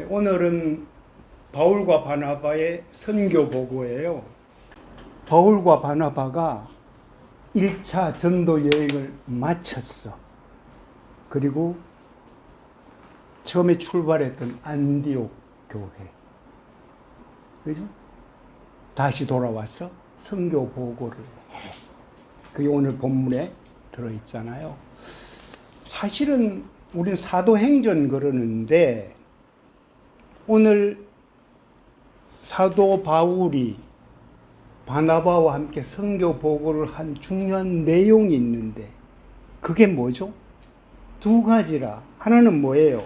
오늘은 바울과 바나바의 선교 보고예요. 바울과 바나바가 1차 전도 여행을 마쳤어. 그리고 처음에 출발했던 안디옥 교회. 그죠? 다시 돌아와서 선교 보고를 해. 그게 오늘 본문에 들어있잖아요. 사실은 우리는 사도행전 그러는데 오늘 사도 바울이 바나바와 함께 선교 보고를 한 중요한 내용이 있는데 그게 뭐죠? 두 가지라. 하나는 뭐예요?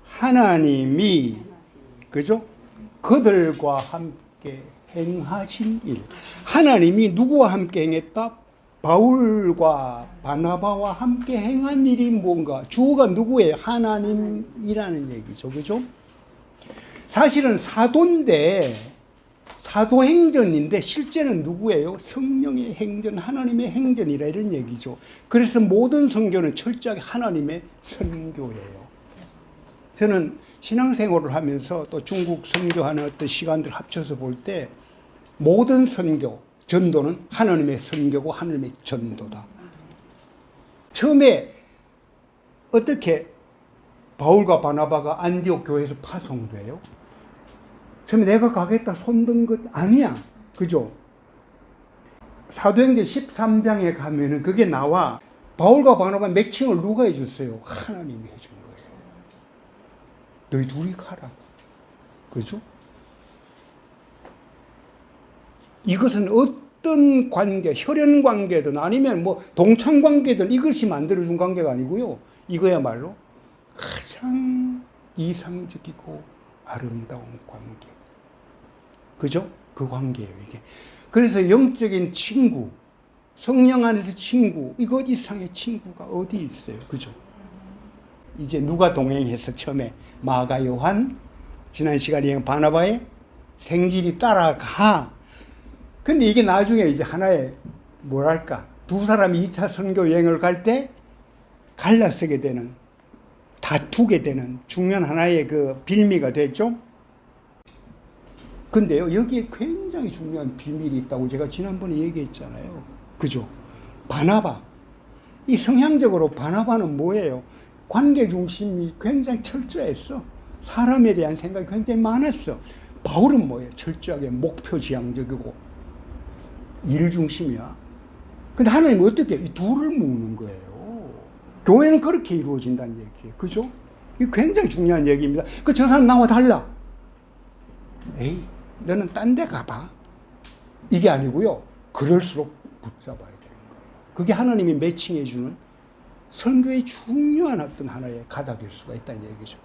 하나님이 그죠? 그들과 함께 행하신 일. 하나님이 누구와 함께 행했다? 바울과 바나바와 함께 행한 일이 뭔가? 주어가 누구예요? 하나님이라는 얘기죠. 그죠? 사실은 사도인데 사도행전인데 실제는 누구예요? 성령의 행전, 하나님의 행전이라 이런 얘기죠. 그래서 모든 선교는 철저하게 하나님의 선교예요. 저는 신앙생활을 하면서 또 중국 선교하는 어떤 시간들 합쳐서 볼 때 모든 선교, 전도는 하나님의 선교고 하나님의 전도다. 처음에 어떻게 바울과 바나바가 안디옥 교회에서 파송돼요? 처음에 내가 가겠다 손든 것 아니야. 그죠? 사도행전 13장에 가면은 그게 나와. 바울과 바나바 매칭을 누가 해줬어요? 하나님이 해준 거예요. 너희 둘이 가라. 그죠? 이것은 어떤 관계, 혈연 관계든 아니면 뭐 동창 관계든 이것이 만들어준 관계가 아니고요. 이거야말로 가장 이상적이고 아름다운 관계. 그죠? 그 관계예요, 이게. 그래서 영적인 친구, 성령 안에서 친구, 이것 이상의 친구가 어디 있어요? 그죠? 이제 누가 동행해서 처음에 마가 요한, 지난 시간에 바나바의 생질이 따라가. 근데 이게 나중에 이제 하나의 뭐랄까, 두 사람이 2차 선교 여행을 갈 때 갈라서게 되는, 다투게 되는 중요한 하나의 그 빌미가 됐죠. 근데요, 여기에 굉장히 중요한 비밀이 있다고 제가 지난번에 얘기했잖아요. 그죠? 바나바. 이 성향적으로 바나바는 뭐예요? 관계 중심이 굉장히 철저했어. 사람에 대한 생각이 굉장히 많았어. 바울은 뭐예요? 철저하게 목표 지향적이고 일 중심이야. 근데 하나님은 어떻게 이 둘을 묶는 거예요? 교회는 그렇게 이루어진다는 얘기예요. 그죠? 이게 굉장히 중요한 얘기입니다. 저 사람 나와 달라. 에이, 너는 딴 데 가봐. 이게 아니고요. 그럴수록 붙잡아야 되는 거예요. 그게 하나님이 매칭해주는 선교의 중요한 어떤 하나의 가닥일 수가 있다는 얘기죠.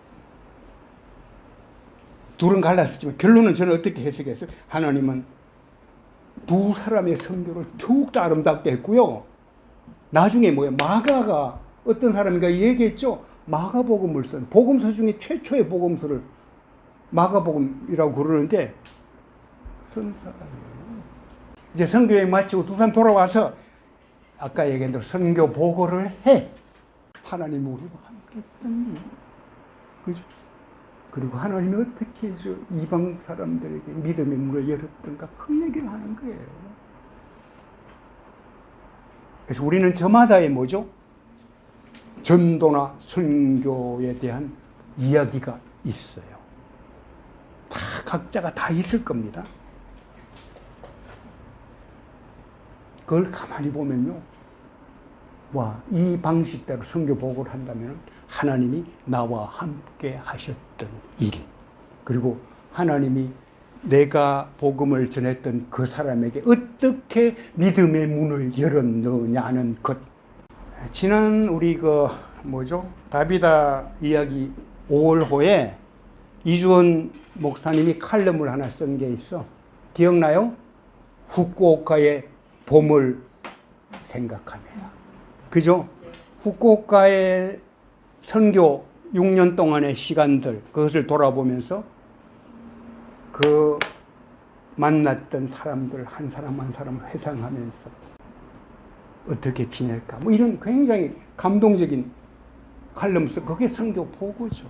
둘은 갈랐었지만 결론은 저는 어떻게 해석했어요? 하나님은 두 사람의 선교를 더욱더 아름답게 했고요. 나중에 뭐예요? 마가가 어떤 사람인가 얘기했죠? 마가복음을 쓴 복음서 중에 최초의 복음서를 마가복음이라고 그러는데 쓴 사람이에요. 이제 선교여행 마치고 두 사람 돌아와서 아까 얘기한 대로 선교 보고를 해. 하나님이 우리와 함께 했더니, 그죠? 그리고 하나님이 어떻게 저 이방 사람들에게 믿음의 문을 열었던가 그 얘기를 하는 거예요. 그래서 우리는 저마다의 뭐죠? 전도나 선교에 대한 이야기가 있어요. 다 각자가 다 있을 겁니다. 그걸 가만히 보면요. 와, 이 방식대로 선교 보고를 한다면 하나님이 나와 함께 하셨던 일. 그리고 하나님이 내가 복음을 전했던 그 사람에게 어떻게 믿음의 문을 열었느냐는 것. 지난 우리 다비다 이야기 5월호에 이주원 목사님이 칼럼을 하나 쓴 게 있어. 기억나요? 후쿠오카의 봄을 생각하며. 그죠? 후쿠오카의 선교 6년 동안의 시간들, 그것을 돌아보면서 그 만났던 사람들 한 사람 한 사람 회상하면서 어떻게 지낼까? 뭐 이런 굉장히 감동적인 칼럼서 그게 선교 보고죠.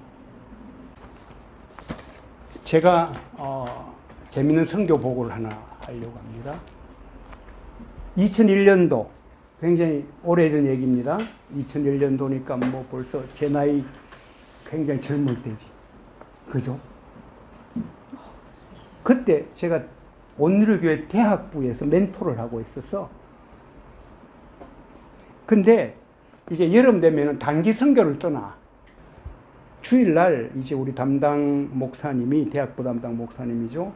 제가 재밌는 선교 보고를 하나 하려고 합니다. 2001년도, 굉장히 오래전 얘기입니다. 2001년도니까 뭐 벌써 제 나이 굉장히 젊을 때지. 그죠? 그때 제가 온누리교회 대학부에서 멘토를 하고 있었어. 근데 이제 여름 되면은 단기 선교를 떠나. 주일날 이제 우리 담당 목사님이, 대학부 담당 목사님이죠.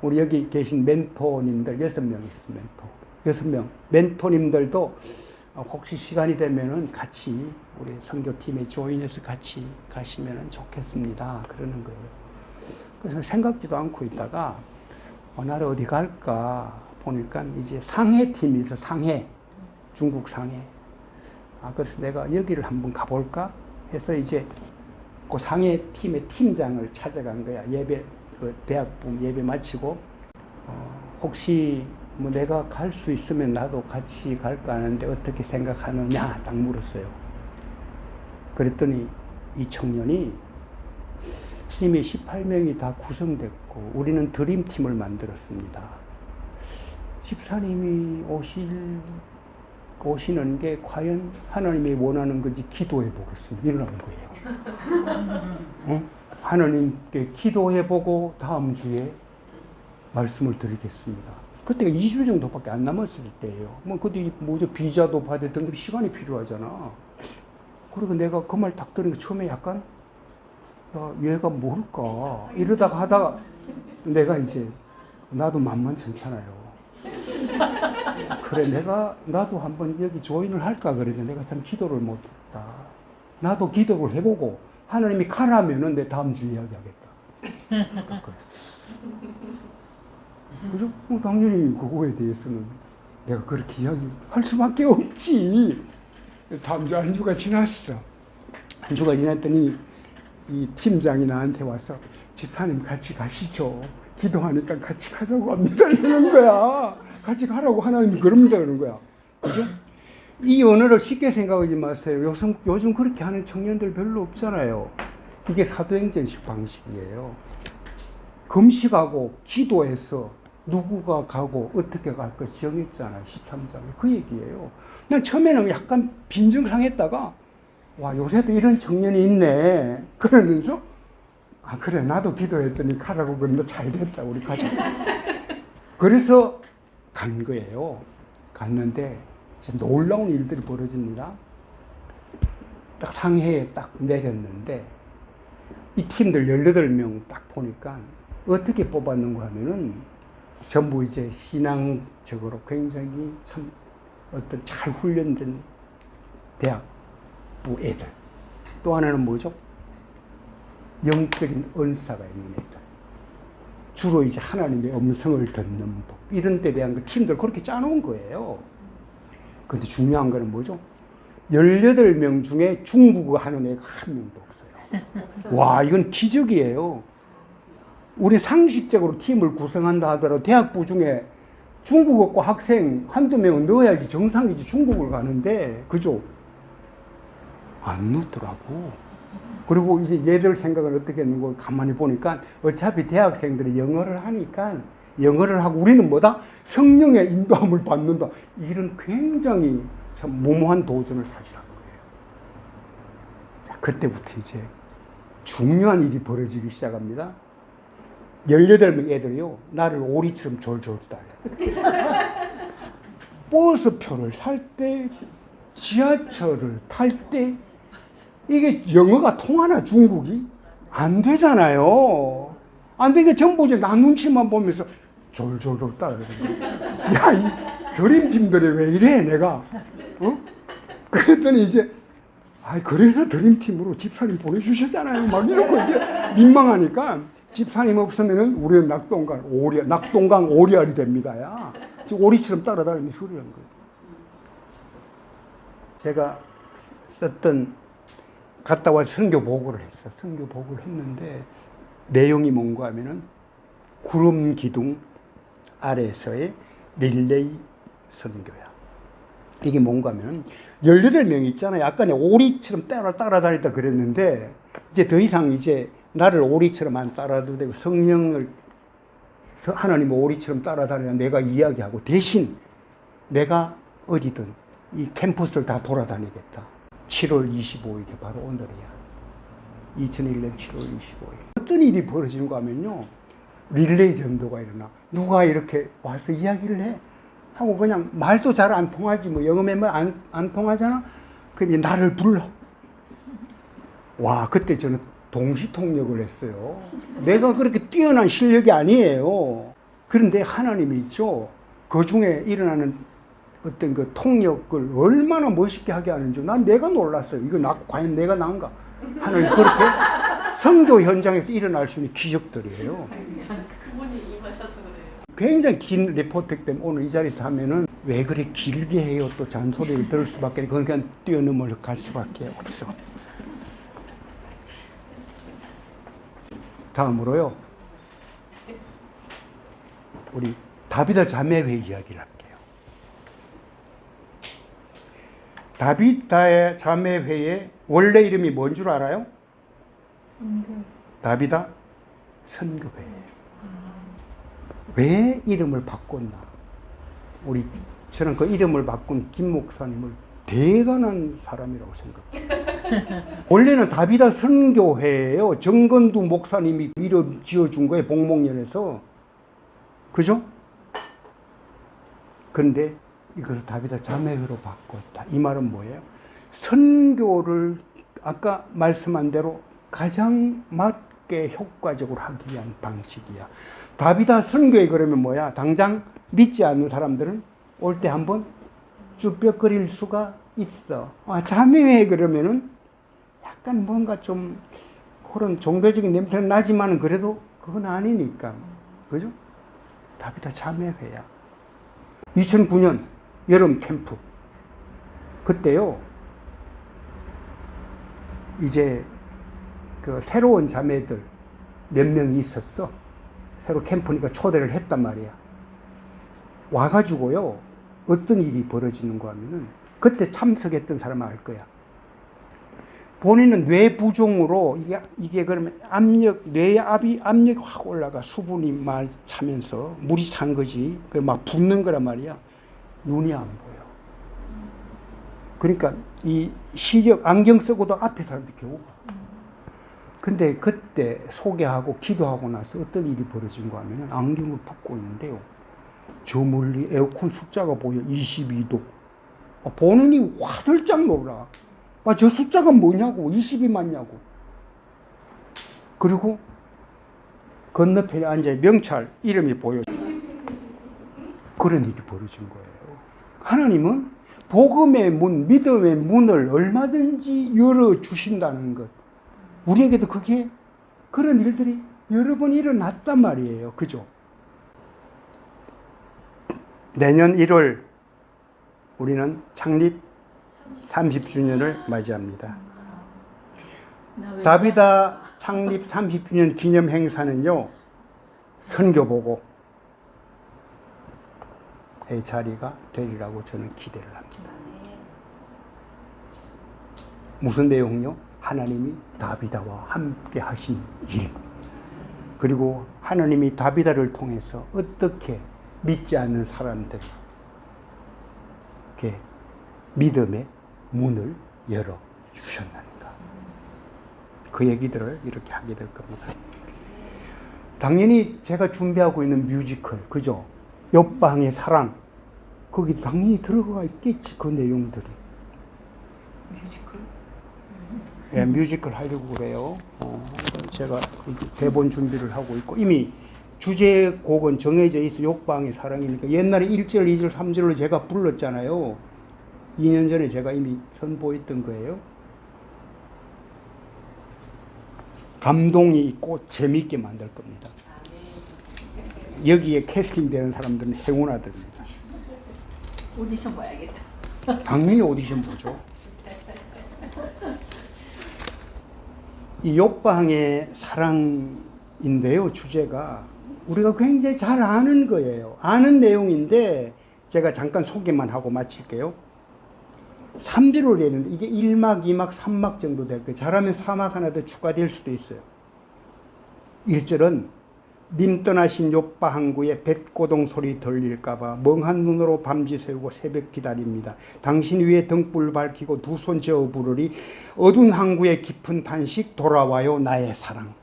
우리 여기 계신 멘토님들 6명 있어, 멘토. 6명. 멘토님들도 혹시 시간이 되면은 같이 우리 선교팀에 조인해서 같이 가시면 좋겠습니다. 그러는 거예요. 그래서 생각지도 않고 있다가 나를 어디 갈까 보니까 이제 상해 팀이 있어, 상해. 중국 상해. 그래서 내가 여기를 한번 가볼까 해서 이제 그 상해 팀의 팀장을 찾아간 거야. 예배, 그 대학부 예배 마치고, 혹시 뭐 내가 갈 수 있으면 나도 같이 갈까 하는데 어떻게 생각하느냐 딱 물었어요. 그랬더니 이 청년이 이미 18명이 다 구성됐고 우리는 드림팀을 만들었습니다. 집사님이 오시는 게 과연 하나님이 원하는 건지 기도해 보겠습니다. 이러는 거예요. 하나님께 기도해 보고 다음 주에 말씀을 드리겠습니다. 그때가 2주 정도밖에 안 남았을 때예요. 그때 비자도 받아야 되는데 시간이 필요하잖아. 그리고 내가 그 말 딱 들은 게 처음에 약간, 얘가 뭘까? 이러다가 하다가 내가 이제, 나도 만만찮잖아요. 그래, 나도 한번 여기 조인을 할까 그랬는데 내가 참 기도를 못했다. 나도 기도를 해보고 하나님이 가라면은 내 다음 주에 이야기하겠다. 그죠? 당연히 그거에 대해서는 내가 그렇게 이야기할 수밖에 없지. 다음 주 한 주가 지났어. 한 주가 지났더니 이 팀장이 나한테 와서 집사님 같이 가시죠. 기도하니까 같이 가자고 합니다. 이러는 거야. 같이 가라고 하나님이 그럽니다. 그러는 거야. 그죠? 이 언어를 쉽게 생각하지 마세요. 요즘 그렇게 하는 청년들 별로 없잖아요. 이게 사도행전식 방식이에요. 금식하고 기도해서 누구가 가고 어떻게 갈 것 정했잖아요. 13장에. 그 얘기예요. 난 처음에는 약간 빈정상했다가 와, 요새도 이런 청년이 있네. 그러면서 그래, 나도 기도했더니 가라고 그러는데 잘 됐다. 우리 가자. 그래서 간 거예요. 갔는데 이제 놀라운 일들이 벌어집니다. 딱 상해에 딱 내렸는데 이 팀들 18명 딱 보니까 어떻게 뽑았는가 하면은 전부 이제 신앙적으로 굉장히 참 어떤 잘 훈련된 대학부 애들. 또 하나는 뭐죠? 영적인 은사가 있는 애들. 주로 이제 하나님의 음성을 듣는 법. 이런 데 대한 그 팀들 그렇게 짜놓은 거예요. 근데 중요한 거는 뭐죠? 18명 중에 중국어 하는 애가 한 명도 없어요. 와, 이건 기적이에요. 우리 상식적으로 팀을 구성한다 하더라도 대학부 중에 중국어과 학생 한두 명은 넣어야지 정상이지 중국을 가는데, 그죠? 안 넣더라고. 그리고 이제 얘들 생각을 어떻게 했는가 가만히 보니까 어차피 대학생들이 영어를 하니까 영어를 하고 우리는 뭐다? 성령의 인도함을 받는다. 이런 굉장히 참 무모한 도전을 사실한 거예요. 자, 그때부터 이제 중요한 일이 벌어지기 시작합니다. 18명 애들이요, 나를 오리처럼 졸졸 따라요. 버스표를 살 때, 지하철을 탈 때, 이게 영어가 통하나 중국이? 안 되잖아요. 안 되니까 전부 이제 나 눈치만 보면서 졸졸졸 따라요. 야, 이 드림팀들이 왜 이래, 내가? 그랬더니 이제, 그래서 드림팀으로 집사님 보내주셨잖아요. 막 이러고 이제 민망하니까 집사님 없으면은 우리는 낙동강 오리알이 됩니다. 야. 오리처럼 따라다니면서 그러는 거예요. 제가 갔다 와서 선교 보고를 했어. 선교 보고를 했는데 내용이 뭔가 하면은 구름 기둥 아래에서의 릴레이 선교야. 이게 뭔가 하면 18명이 있잖아요. 아까 오리처럼 따라다녔다 그랬는데 이제 더 이상 이제 나를 오리처럼 안 따라도 되고 성령을 하나님을 오리처럼 따라다니는 내가 이야기하고 대신 내가 어디든 이 캠퍼스를 다 돌아다니겠다. 7월 25일이 바로 오늘이야. 2001년 7월 25일. 어떤 일이 벌어지는가 하면요. 릴레이 전도가 일어나. 누가 이렇게 와서 이야기를 해. 하고 그냥 말도 잘 안 통하지. 뭐 영어면 안 통하잖아. 그럼 이제 나를 불러. 와, 그때 저는 동시통역을 했어요. 내가 그렇게 뛰어난 실력이 아니에요. 그런데 하나님이 있죠. 그 중에 일어나는 어떤 그 통역을 얼마나 멋있게 하게 하는지 난 내가 놀랐어요. 이거 과연 내가 난가? 하나님 그렇게 선교 현장에서 일어날 수 있는 기적들이에요. 그분이 임하셔서 그래요. 굉장히 긴 리포트 때문에 오늘 이 자리에서 하면은 왜 그래 길게 해요? 또 잔소리를 들을 수밖에 그건 그냥 뛰어넘어 갈 수밖에 없어. 다음으로요. 우리 다비다 자매회 이야기를 할게요. 다비다의 자매회의 원래 이름이 뭔 줄 알아요? 다비다 선교회예요. 왜 이름을 바꿨나? 저는 그 이름을 바꾼 김 목사님을 대단한 사람이라고 생각해요. 원래는 다비다 선교회예요. 정건두 목사님이 이름 지어준 거예요. 복목련에서. 그죠? 그런데 이걸 다비다 자매회로 바꿨다. 이 말은 뭐예요? 선교를 아까 말씀한 대로 가장 맞게 효과적으로 하기 위한 방식이야. 다비다 선교회 그러면 뭐야? 당장 믿지 않는 사람들은 올 때 한번 쭈뼛거릴 수가 있어. 자매회 그러면은 약간 뭔가 좀 그런 종교적인 냄새는 나지만은 그래도 그건 아니니까. 그죠? 다비다 자매회야. 2009년 여름 캠프. 그때요. 이제 그 새로운 자매들 몇 명이 있었어. 새로 캠프니까 초대를 했단 말이야. 와가지고요. 어떤 일이 벌어지는가 하면은 그때 참석했던 사람은 알 거야. 본인은 뇌부종으로 이게 그러면 뇌의 압력이 확 올라가 수분이 막 차면서 물이 찬 거지. 막 붓는 거란 말이야. 눈이 안 보여. 그러니까 이 시력 안경 쓰고도 앞에 사람들이 겨우 봐. 근데 그때 소개하고 기도하고 나서 어떤 일이 벌어진가 하면 안경을 벗고 있는데요. 저 멀리 에어컨 숫자가 보여. 22도. 본인이 화들짝 놀라. 저 숫자가 뭐냐고. 20이 맞냐고. 그리고 건너편에 앉아 명찰 이름이 보여. 그런 일이 벌어진 거예요. 하나님은 복음의 문, 믿음의 문을 얼마든지 열어주신다는 것. 우리에게도 그런 일들이 여러 번 일어났단 말이에요. 그죠? 내년 1월 우리는 창립 30주년을 맞이합니다. 다비다 창립 30주년 기념 행사는요, 선교보고의 자리가 되리라고 저는 기대를 합니다. 무슨 내용요? 하나님이 다비다와 함께 하신 일. 그리고 하나님이 다비다를 통해서 어떻게 믿지 않는 사람들에게 믿음의 문을 열어주셨는가. 그 얘기들을 이렇게 하게 될 겁니다. 당연히 제가 준비하고 있는 뮤지컬, 그죠? 옆방의 사랑. 거기 당연히 들어가 있겠지, 그 내용들이. 뮤지컬? 예, 뮤지컬 하려고 그래요. 제가 대본 준비를 하고 있고, 이미 주제곡은 정해져 있어. 옆방의 사랑이니까. 옛날에 1절, 2절, 3절로 제가 불렀잖아요. 2년 전에 제가 이미 선보였던 거예요. 감동이 있고 재미있게 만들 겁니다. 여기에 캐스팅되는 사람들은 행운아들입니다. 오디션 봐야겠다. 당연히 오디션 보죠. 이 옆방의 사랑인데요, 주제가. 우리가 굉장히 잘 아는 거예요. 아는 내용인데 제가 잠깐 소개만 하고 마칠게요. 3주를 내는데 이게 1막, 2막, 3막 정도 될 거예요. 잘하면 4막 하나 더 추가될 수도 있어요. 1절은 님 떠나신 욥바 항구에 뱃고동 소리 들릴까봐 멍한 눈으로 밤지 새우고 새벽 기다립니다. 당신 위에 등불 밝히고 두 손 저어 부르리 어두운 항구의 깊은 탄식 돌아와요 나의 사랑.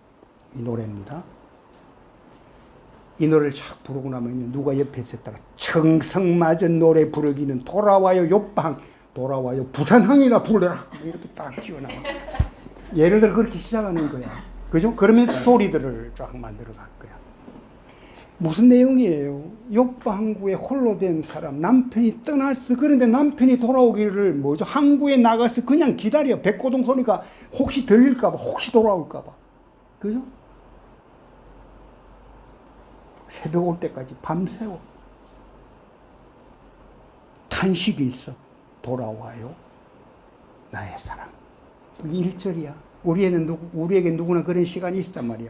이 노래입니다. 이 노래를 착 부르고 나면 누가 옆에 있었다가 청성맞은 노래 부르기는 돌아와요 욥방 돌아와요 부산항이나 불러라 이렇게 딱 튀어나와. 예를 들어 그렇게 시작하는 거야. 그죠? 그러면서 스토리들을 쫙 만들어 갈 거야. 무슨 내용이에요? 욥바 항구에 홀로 된 사람, 남편이 떠났어. 그런데 남편이 돌아오기를 뭐죠? 항구에 나가서 그냥 기다려. 백고동 소리가 혹시 들릴까봐, 혹시 돌아올까봐. 그죠? 새벽 올 때까지 밤새워. 탄식이 있어. 돌아와요. 나의 사랑. 그게 1절이야. 우리에게 누구나 그런 시간이 있단 말이야.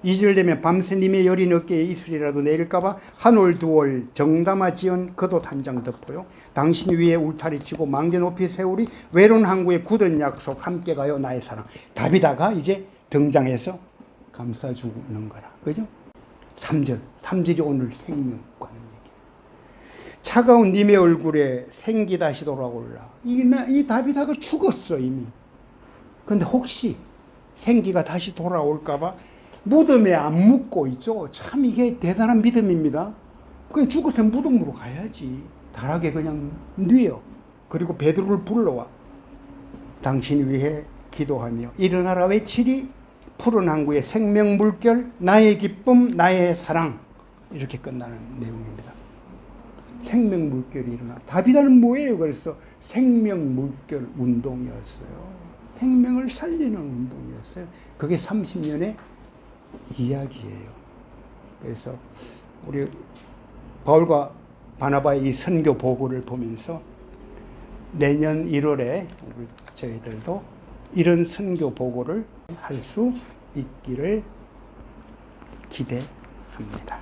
2절 되면 밤새 님의 여린 어깨에 이슬이라도 내릴까봐 한 올 두 올 정담아 지은 겉옷 한 장 덮어요. 당신 위에 울타리 치고 망대 높이 세우리 외로운 항구에 굳은 약속 함께 가요 나의 사랑. 다비다가 이제 등장해서 감싸주는 거라. 그죠? 3절이 오늘 생명과는 얘기. 차가운 님의 얼굴에 생기 다시 돌아올라. 이 다비다가 죽었어 이미. 근데 혹시 생기가 다시 돌아올까봐 무덤에 안 묻고 있죠. 참 이게 대단한 믿음입니다. 그냥 죽었으면 무덤으로 가야지. 달하게 그냥 뉘어. 그리고 베드로를 불러와. 당신 위해 기도하며 일어나라 외치리 푸른 항구의 생명 물결 나의 기쁨 나의 사랑. 이렇게 끝나는 내용입니다. 생명 물결이 일어나. 다비다는 뭐예요? 그래서 생명 물결 운동이었어요. 생명을 살리는 운동이었어요. 그게 30년의 이야기예요. 그래서 우리 바울과 바나바의 이 선교 보고를 보면서 내년 1월에 저희들도 이런 선교 보고를 할 수 있기를 기대합니다.